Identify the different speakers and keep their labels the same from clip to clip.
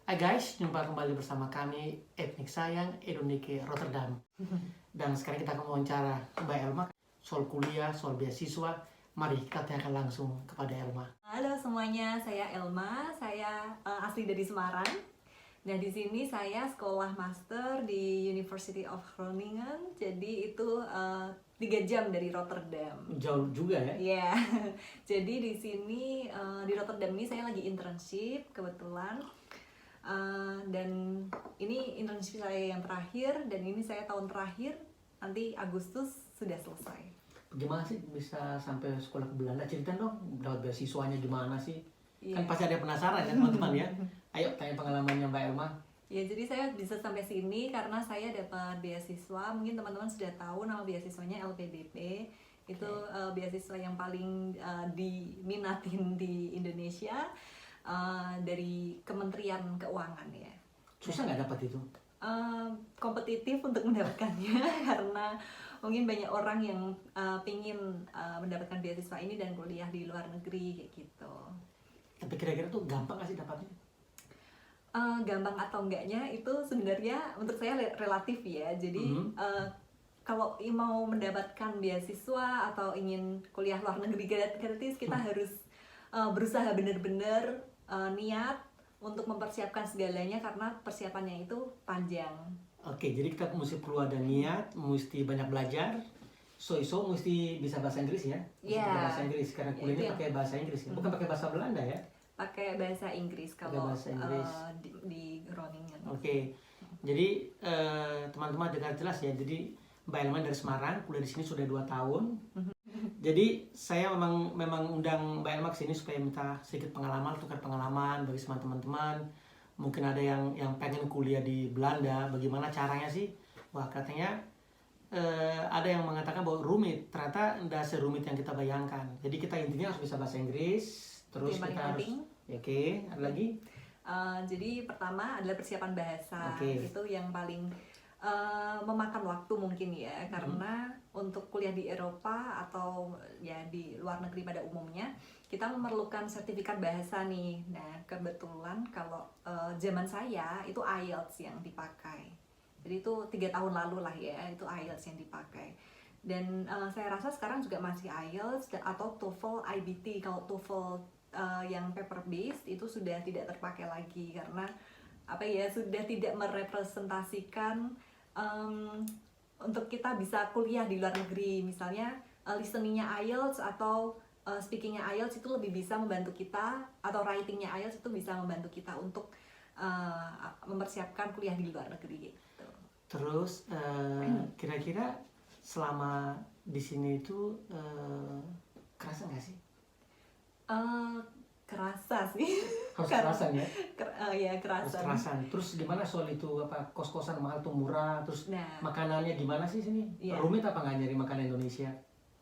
Speaker 1: Hai guys, jumpa kembali bersama kami Etnik Sayang Edonike Rotterdam. Dan sekarang kita akan wawancara Mbak Elma soal kuliah, soal beasiswa. Mari kita tanyakan langsung kepada Elma.
Speaker 2: Halo semuanya, saya Elma. Saya asli dari Semarang. Dan di sini saya sekolah master di University of Groningen. Jadi itu 3 jam dari Rotterdam.
Speaker 1: Jauh juga ya?
Speaker 2: Iya. Jadi di sini di Rotterdam ini saya lagi internship kebetulan. Dan ini internship saya yang terakhir dan ini saya tahun terakhir. Nanti Agustus sudah selesai.
Speaker 1: Gimana sih bisa sampai sekolah ke Belanda? Cerita dong, dapat beasiswanya gimana sih?
Speaker 2: Iya.
Speaker 1: Kan pasti ada yang penasaran ya teman-teman ya. Ayo tanya pengalamannya Mbak Elma.
Speaker 2: Ya, jadi saya bisa sampai sini karena saya dapat beasiswa. Mungkin teman-teman sudah tahu nama beasiswanya LPDP. Itu beasiswa yang paling diminatin di Indonesia dari Kementerian Keuangan ya.
Speaker 1: Susah nggak dapat itu?
Speaker 2: Kompetitif untuk mendapatkannya karena mungkin banyak orang yang pingin mendapatkan beasiswa ini dan kuliah di luar negeri kayak gitu.
Speaker 1: Tapi kira-kira tuh gampang nggak sih dapatnya?
Speaker 2: Gampang atau enggaknya itu sebenarnya untuk saya relatif ya. Jadi kalau mau mendapatkan beasiswa atau ingin kuliah luar negeri gratis, kita harus berusaha benar-benar niat untuk mempersiapkan segalanya karena persiapannya itu panjang.
Speaker 1: Oke, jadi kita mesti perlu ada niat, mesti banyak belajar. So mesti bisa bahasa Inggris ya? Mesti
Speaker 2: Iya.
Speaker 1: pakai bahasa Inggris karena
Speaker 2: Ya,
Speaker 1: kuliahnya
Speaker 2: itu
Speaker 1: pakai bahasa Inggris ya, bukan pakai bahasa Belanda ya?
Speaker 2: pakai bahasa Inggris kalau
Speaker 1: bahasa Inggris.
Speaker 2: di Groningen.
Speaker 1: Oke, jadi teman-teman dengar jelas ya. Jadi Mbak Elman dari Semarang, kuliah di sini sudah 2 tahun. Jadi saya memang undang Mbak Elma ke sini supaya minta sedikit pengalaman, tukar pengalaman bagi semua teman-teman. Mungkin ada yang pengen kuliah di Belanda, bagaimana caranya sih? Wah, katanya ada yang mengatakan bahwa rumit, ternyata tidak serumit yang kita bayangkan. Jadi kita intinya harus bisa bahasa Inggris, terus
Speaker 2: Yang paling
Speaker 1: kita harus
Speaker 2: penting.
Speaker 1: oke, ada lagi?
Speaker 2: Jadi pertama adalah persiapan bahasa.
Speaker 1: Oke.
Speaker 2: Itu yang paling memakan waktu mungkin ya, karena untuk kuliah di Eropa atau ya di luar negeri pada umumnya kita memerlukan sertifikat bahasa nih. Nah, kebetulan kalau zaman saya itu IELTS yang dipakai. Jadi itu 3 tahun lalu lah ya, itu IELTS yang dipakai. Dan saya rasa sekarang juga masih IELTS atau TOEFL IBT. Kalau TOEFL yang paper based itu sudah tidak terpakai lagi karena apa ya, sudah tidak merepresentasikan untuk kita bisa kuliah di luar negeri. Misalnya listeningnya IELTS atau speakingnya IELTS itu lebih bisa membantu kita, atau writingnya IELTS itu bisa membantu kita untuk mempersiapkan kuliah di luar negeri gitu.
Speaker 1: Terus kira-kira selama di sini itu kerasa nggak sih?
Speaker 2: Kerasa sih.
Speaker 1: Harus kerasan ya?
Speaker 2: Ya
Speaker 1: Harus
Speaker 2: kerasa.
Speaker 1: kerasan. Terus gimana soal itu, apa kos-kosan mahal atau murah? Terus
Speaker 2: Nah,
Speaker 1: makanannya gimana sih sini?
Speaker 2: Iya.
Speaker 1: Rumit apa nggak nyari makanan Indonesia?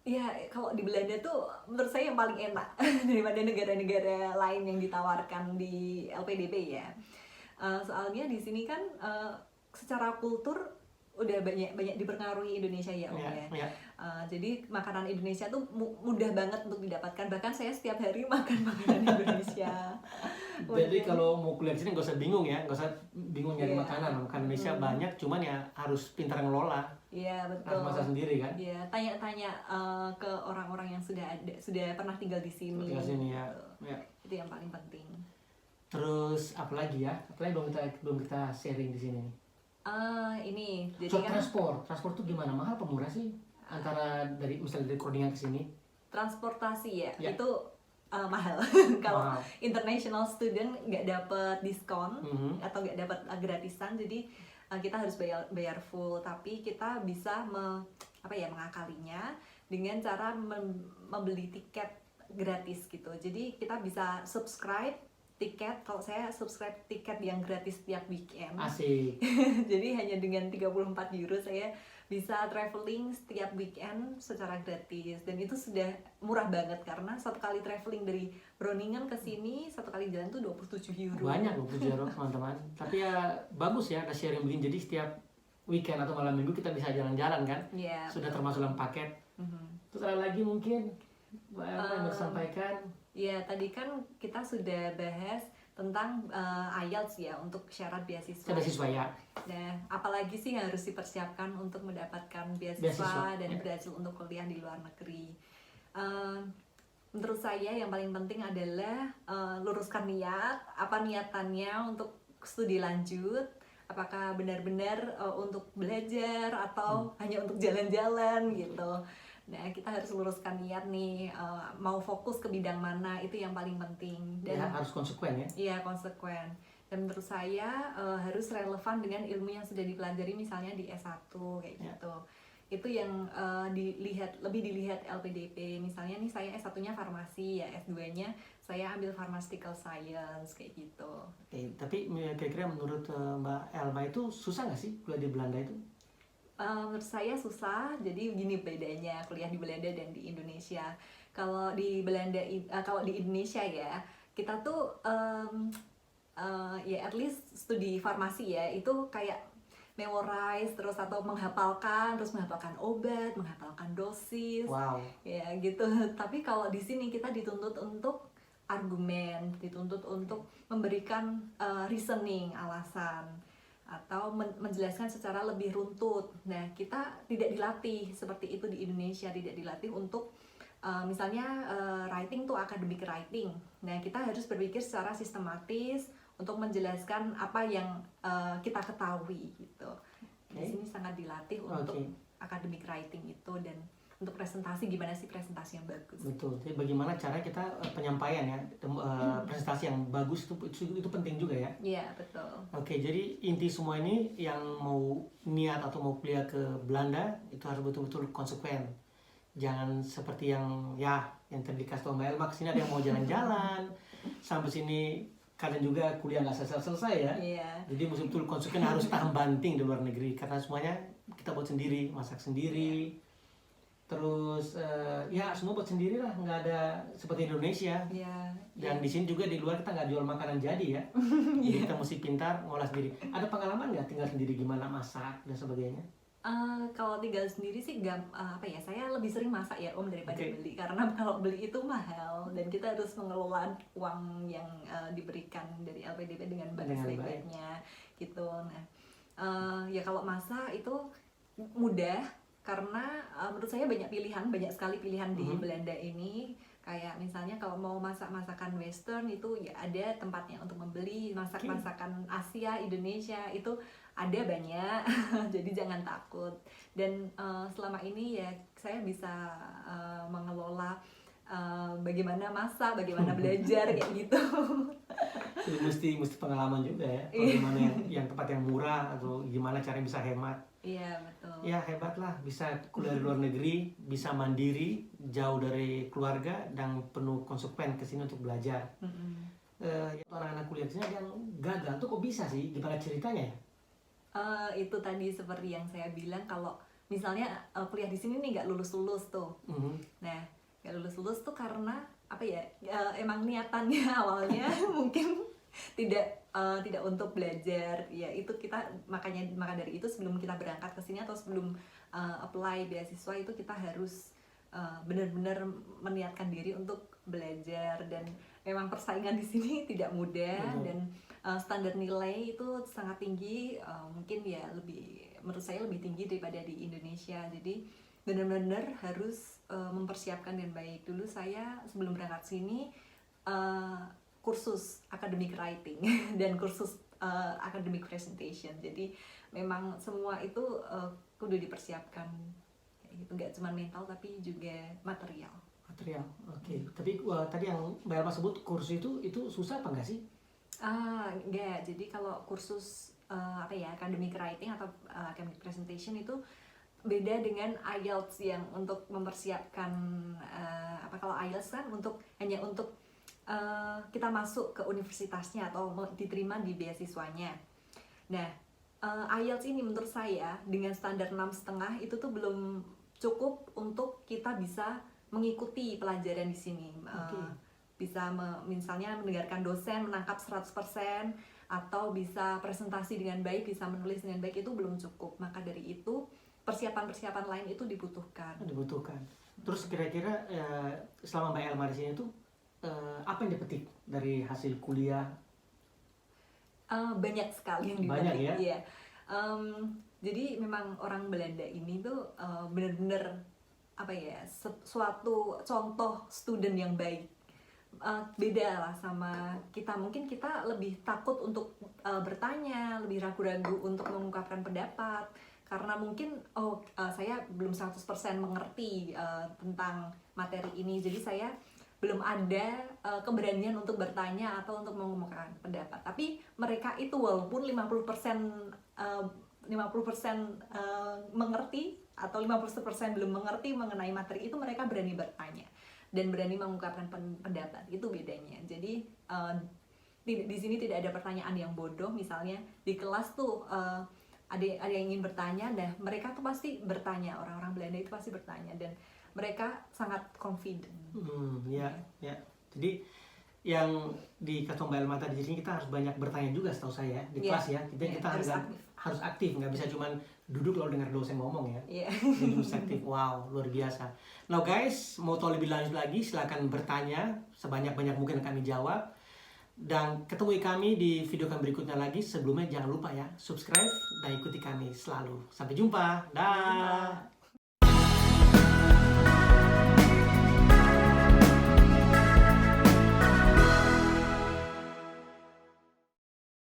Speaker 2: ya kalau di Belanda tuh menurut saya yang paling enak daripada negara-negara lain yang ditawarkan di LPDP ya. Soalnya di sini kan secara kultur udah banyak dipengaruhi Indonesia ya Om ya.
Speaker 1: Ya.
Speaker 2: Jadi makanan Indonesia tuh mudah banget untuk didapatkan. Bahkan saya setiap hari makan makanan Indonesia.
Speaker 1: Jadi kalau mau kuliah di sini nggak usah bingung ya, nggak usah bingung nyari
Speaker 2: Iya.
Speaker 1: makanan. Makanan Indonesia banyak, cuman ya harus pintar ngelola.
Speaker 2: Iya
Speaker 1: Harus
Speaker 2: betul.
Speaker 1: masak sendiri kan?
Speaker 2: Iya, tanya-tanya ke orang-orang yang sudah pernah tinggal di sini.
Speaker 1: Tinggal sini ya.
Speaker 2: Gitu.
Speaker 1: Ya.
Speaker 2: Itu yang paling penting.
Speaker 1: Terus apalagi ya? Apalagi belum kita sharing di sini.
Speaker 2: Ini jadi
Speaker 1: Soal
Speaker 2: kan
Speaker 1: transport tuh gimana? Mahal apa murah sih? Antara misalnya dari Groningen ke sini?
Speaker 2: transportasi ya,
Speaker 1: Ya.
Speaker 2: itu mahal. Kalau
Speaker 1: Mahal.
Speaker 2: international student nggak dapat diskon
Speaker 1: Mhm.
Speaker 2: atau nggak dapat gratisan, jadi kita harus bayar full. Tapi kita bisa mengakalinya dengan cara membeli tiket gratis gitu. Jadi kita bisa subscribe tiket. Kalau saya subscribe tiket yang gratis tiap weekend.
Speaker 1: Asik.
Speaker 2: Jadi hanya dengan 34 euro saya bisa traveling setiap weekend secara gratis, dan itu sudah murah banget karena satu kali traveling dari Groningen ke sini, satu kali jalan tuh 27 euro.
Speaker 1: Banyak loh euro teman-teman. Tapi ya bagus ya ada sharing begini. Jadi setiap weekend atau malam minggu kita bisa jalan-jalan kan?
Speaker 2: Ya,
Speaker 1: Sudah
Speaker 2: betul.
Speaker 1: termasuk dalam paket. Terus ada lagi mungkin Mbak Elma yang mau sampaikan?
Speaker 2: Ya, tadi kan kita sudah bahas tentang IELTS ya untuk syarat beasiswa.
Speaker 1: Beasiswa ya.
Speaker 2: Nah, apalagi sih yang harus dipersiapkan untuk mendapatkan beasiswa
Speaker 1: Beasiswa,
Speaker 2: dan
Speaker 1: ya.
Speaker 2: berhasil untuk kuliah di luar negeri. Menurut saya yang paling penting adalah luruskan niat, apa niatannya untuk studi lanjut, apakah benar-benar untuk belajar atau hanya untuk jalan-jalan gitu. Nah, kita harus luruskan niat nih, mau fokus ke bidang mana, itu yang paling penting. Dan
Speaker 1: Ya, harus konsekuen ya.
Speaker 2: iya, konsekuen. Dan menurut saya harus relevan dengan ilmu yang sudah dipelajari misalnya di S1 kayak gitu. Itu yang lebih dilihat LPDP. Misalnya nih saya S1-nya farmasi ya, S2-nya saya ambil pharmaceutical science kayak gitu.
Speaker 1: Oke, tapi kira-kira menurut Mbak Elma itu susah nggak sih kuliah di Belanda itu?
Speaker 2: Menurut saya susah. Jadi gini bedanya kuliah di Belanda dan di Indonesia. Kalau di Indonesia ya, kita tuh ya at least studi farmasi ya, itu kayak memorize terus atau menghafalkan obat, menghafalkan dosis.
Speaker 1: Wow.
Speaker 2: Ya gitu. Tapi kalau di sini kita dituntut untuk argumen, dituntut untuk memberikan reasoning, alasan, atau menjelaskan secara lebih runtut. Nah, kita tidak dilatih seperti itu di Indonesia, tidak dilatih untuk misalnya writing tuh academic writing. Nah, kita harus berpikir secara sistematis untuk menjelaskan apa yang kita ketahui gitu. Di sini sangat dilatih untuk academic writing itu, dan untuk presentasi gimana sih presentasi yang bagus.
Speaker 1: Betul. Jadi bagaimana cara kita penyampaian ya, presentasi yang bagus itu penting juga ya.
Speaker 2: Iya, betul.
Speaker 1: Oke, jadi inti semua ini yang mau niat atau mau kuliah ke Belanda itu harus betul-betul konsekuen. Jangan seperti yang tadi dikasih tau Mbak Elma, kesini ada yang mau jalan-jalan, sampai sini kalian juga kuliah nggak selesai ya.
Speaker 2: Iya.
Speaker 1: Jadi betul-betul konsekuen, harus tahan banting di luar negeri karena semuanya kita buat sendiri, masak sendiri. Terus semua buat sendiri lah, nggak ada seperti Indonesia. Dan di sini juga di luar kita nggak jual makanan jadi ya. Jadi kita mesti pintar ngolah sendiri. Ada pengalaman nggak tinggal sendiri gimana masak dan sebagainya?
Speaker 2: Kalau tinggal sendiri sih saya lebih sering masak ya Om daripada beli, karena kalau beli itu mahal dan kita harus mengelola uang yang diberikan dari LPDP dengan sebaik-baiknya gitu. Nah, ya kalau masak itu mudah karena menurut saya banyak sekali pilihan di Belanda ini. Kayak misalnya kalau mau masak masakan Western itu ya ada tempatnya untuk membeli, masakan Asia, Indonesia itu ada banyak. Jadi jangan takut. Dan selama ini ya saya bisa mengelola bagaimana masak, bagaimana belajar kayak gitu.
Speaker 1: Jadi mesti pengalaman juga ya. Bagaimana yang tempat yang murah atau gimana caranya bisa hemat.
Speaker 2: Iya, betul.
Speaker 1: Ya hebat lah, bisa kuliah di luar negeri, bisa mandiri, jauh dari keluarga, dan penuh konsekuen ke sini untuk belajar. Anak-anak kuliah di sini ada yang gagal tuh kok bisa sih? Gimana ceritanya ya?
Speaker 2: Itu tadi seperti yang saya bilang, kalau misalnya kuliah di sini nih nggak lulus tuh. Nah, nggak lulus tuh karena emang niatannya awalnya mungkin tidak untuk belajar ya. Itu kita maka dari itu sebelum kita berangkat ke sini atau sebelum apply beasiswa itu kita harus benar-benar meniatkan diri untuk belajar. Dan memang persaingan di sini tidak mudah, dan standar nilai itu sangat tinggi, mungkin ya menurut saya lebih tinggi daripada di Indonesia. Jadi benar-benar harus mempersiapkan dengan baik. Dulu saya sebelum berangkat sini kursus academic writing dan kursus academic presentation. Jadi memang semua itu kudu dipersiapkan. Itu nggak cuma mental tapi juga material.
Speaker 1: Oke. Tapi tadi yang Mbak Elma sebut kursus itu susah apa enggak sih?
Speaker 2: Enggak. Jadi kalau kursus academic writing atau academic presentation itu beda dengan IELTS yang untuk mempersiapkan kalau IELTS kan hanya untuk kita masuk ke universitasnya atau diterima di beasiswanya. Nah, IELTS ini menurut saya dengan standar 6,5 itu tuh belum cukup untuk kita bisa mengikuti pelajaran di sini. Bisa misalnya mendengarkan dosen, menangkap 100%, atau bisa presentasi dengan baik, bisa menulis dengan baik, itu belum cukup. Maka dari itu persiapan-persiapan lain itu dibutuhkan.
Speaker 1: Terus kira-kira selama Mbak Elma di sini tuh apa yang dipetik dari hasil kuliah
Speaker 2: Banyak sekali yang
Speaker 1: Banyak
Speaker 2: dibalik.
Speaker 1: ya?
Speaker 2: Iya. Jadi memang orang Belanda ini tuh benar-benar apa ya, suatu contoh student yang baik. Beda lah sama kita, mungkin kita lebih takut untuk bertanya, lebih ragu-ragu untuk mengungkapkan pendapat karena mungkin saya belum 100% mengerti tentang materi ini, jadi saya belum ada keberanian untuk bertanya atau untuk mengungkapkan pendapat. Tapi mereka itu walaupun 50% mengerti atau 50% belum mengerti mengenai materi itu, mereka berani bertanya dan berani mengungkapkan pendapat. Itu bedanya. Jadi di sini tidak ada pertanyaan yang bodoh. Misalnya di kelas tuh ada yang ingin bertanya, dan mereka tuh pasti bertanya. Orang-orang Belanda itu pasti bertanya dan mereka sangat confident.
Speaker 1: Ya. Jadi yang di Katong Mbak Elma tadi, di sini kita harus banyak bertanya juga setahu saya di kelas ya. Kita harus aktif, nggak bisa cuman duduk lalu dengar dosen ngomong ya. Jadi harus aktif. Wow, luar biasa. Now guys, mau tahu lebih lanjut lagi silakan bertanya sebanyak-banyak mungkin kami jawab. Dan ketemu kami di video kami berikutnya lagi. Sebelumnya jangan lupa ya subscribe dan ikuti kami selalu. Sampai jumpa. Dah.